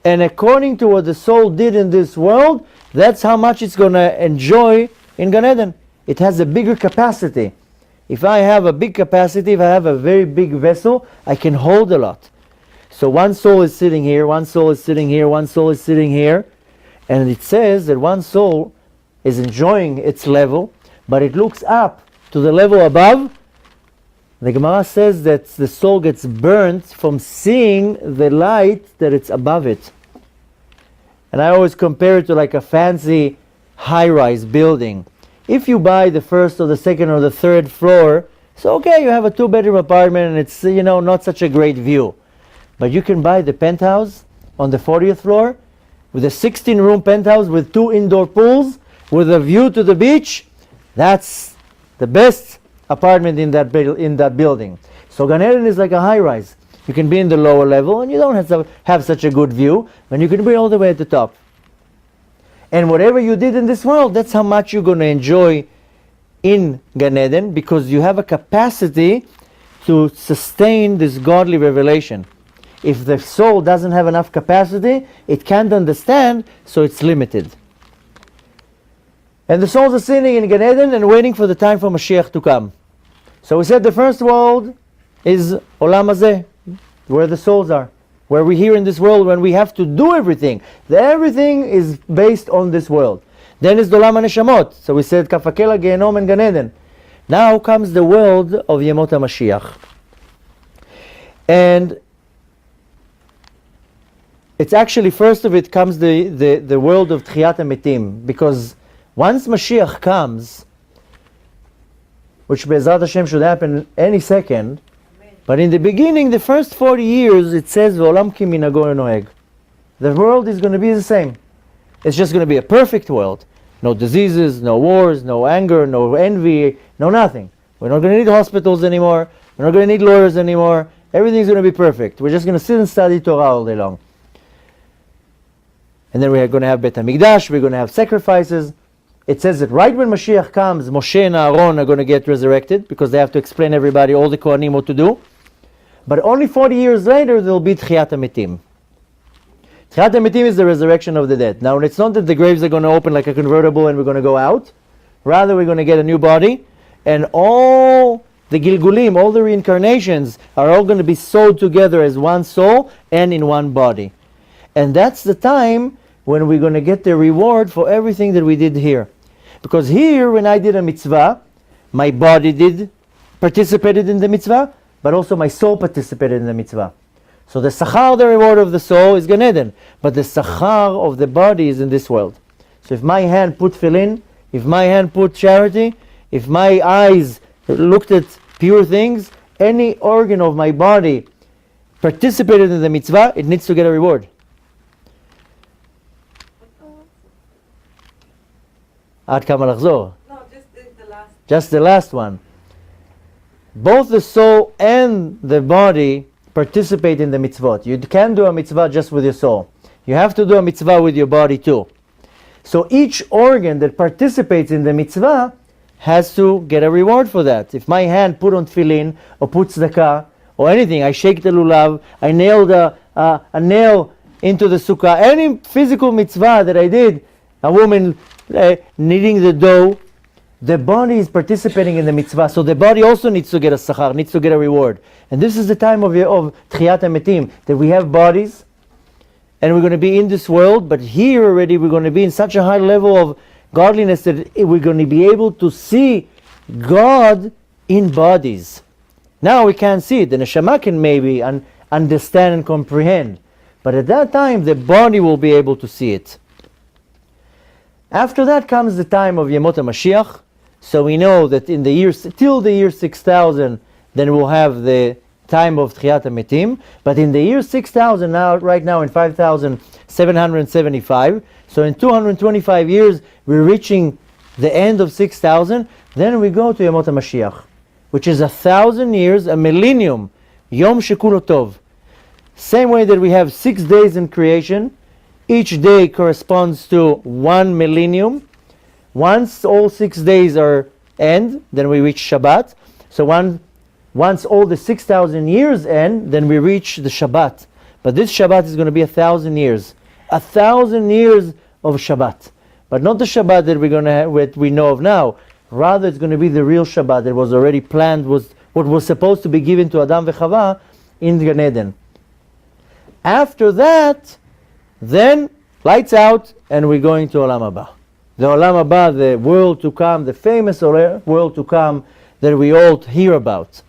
And according to what the soul did in this world, that's how much it's going to enjoy in Gan Eden. It has a bigger capacity. If I have a big capacity, if I have a very big vessel, I can hold a lot. So one soul is sitting here, one soul is sitting here, one soul is sitting here, and it says that one soul is enjoying its level, but it looks up to the level above. The Gemara says that the soul gets burnt from seeing the light that it's above it. And I always compare it to like a fancy high-rise building. If you buy the first or the second or the third floor, so okay, you have a 2-bedroom apartment and it's not such a great view. But you can buy the penthouse on the 40th floor with a 16-room penthouse with 2 indoor pools with a view to the beach. That's the best apartment in that building. So Gan Eden is like a high-rise. You can be in the lower level and you don't have such a good view, and you can be all the way at the top. And whatever you did in this world, that's how much you're going to enjoy in Gan Eden, because you have a capacity to sustain this godly revelation. If the soul doesn't have enough capacity, it can't understand, so it's limited. And the souls are sitting in Gan Eden and waiting for the time for Mashiach to come. So we said the first world is Olam Hazeh, where the souls are, where we're here in this world when we have to do everything. Everything is based on this world. Then is the Olam HaNeshamot. So we said Kafakela, Gehenom, and Gan Eden. Now comes the world of Yemot HaMashiach. And it's actually, first of it comes the world of Tchiyat HaMetim, because once Mashiach comes, which Be'ezrat Hashem should happen any second, but in the beginning, the first 40 years, it says, V'olam ki minago noeg. The world is going to be the same. It's just going to be a perfect world. No diseases, no wars, no anger, no envy, no nothing. We're not going to need hospitals anymore. We're not going to need lawyers anymore. Everything's going to be perfect. We're just going to sit and study Torah all day long. And then we're going to have Bet HaMikdash, we're going to have sacrifices. It says that right when Mashiach comes, Moshe and Aaron are going to get resurrected, because they have to explain everybody, all the Kohanim, what to do. But only 40 years later, there will be Tchiyat HaMetim. Tchiyat HaMetim is the resurrection of the dead. Now, it's not that the graves are going to open like a convertible and we're going to go out. Rather, we're going to get a new body. And all the Gilgulim, all the reincarnations, are all going to be sewed together as one soul and in one body. And that's the time when we're going to get the reward for everything that we did here. Because here, when I did a mitzvah, my body participated in the mitzvah, but also my soul participated in the mitzvah. So the sachar, the reward of the soul, is Gan Eden, but the sachar of the body is in this world. So if my hand put tefillin, if my hand put charity, if my eyes looked at pure things, any organ of my body participated in the mitzvah, it needs to get a reward. Ad kama lachzor? No, just the last. Just the last one. both the soul and the body participate in the mitzvot. You can't do a mitzvah just with your soul. You have to do a mitzvah with your body too. So each organ that participates in the mitzvah has to get a reward for that. If my hand put on tefillin or put tzedakah or anything, I shake the lulav, I nailed a nail into the sukkah, any physical mitzvah that I did, a woman kneading the dough, the body is participating in the mitzvah, so the body also needs to get a sachar, needs to get a reward. And this is the time of Tchiyat HaMetim, that we have bodies, and we're going to be in this world, but here already we're going to be in such a high level of godliness that we're going to be able to see God in bodies. Now we can't see it. The neshama can maybe understand and comprehend, but at that time the body will be able to see it. After that comes the time of Yemot HaMashiach. So we know that in the years till the year 6000, then we'll have the time of Tchiyat HaMetim. But in the year 6000, now right now in 5775, so in 225 years we're reaching the end of 6000. Then we go to Yemot HaMashiach, which is 1,000 years, a millennium, Yom Shekulo Tov. Same way that we have 6 days in creation, each day corresponds to 1 millennium. Once all 6 days are end, then we reach Shabbat. So once all the 6,000 years end, then we reach the Shabbat. But this Shabbat is going to be 1,000 years. 1,000 years of Shabbat. But not the Shabbat that we're going to have, what we know of now. Rather, it's going to be the real Shabbat that was already planned, was what was supposed to be given to Adam v'Chava in Gan Eden. After that, then lights out, and we're going to Olam Haba. The Olam Haba, the world to come, the famous world to come that we all hear about.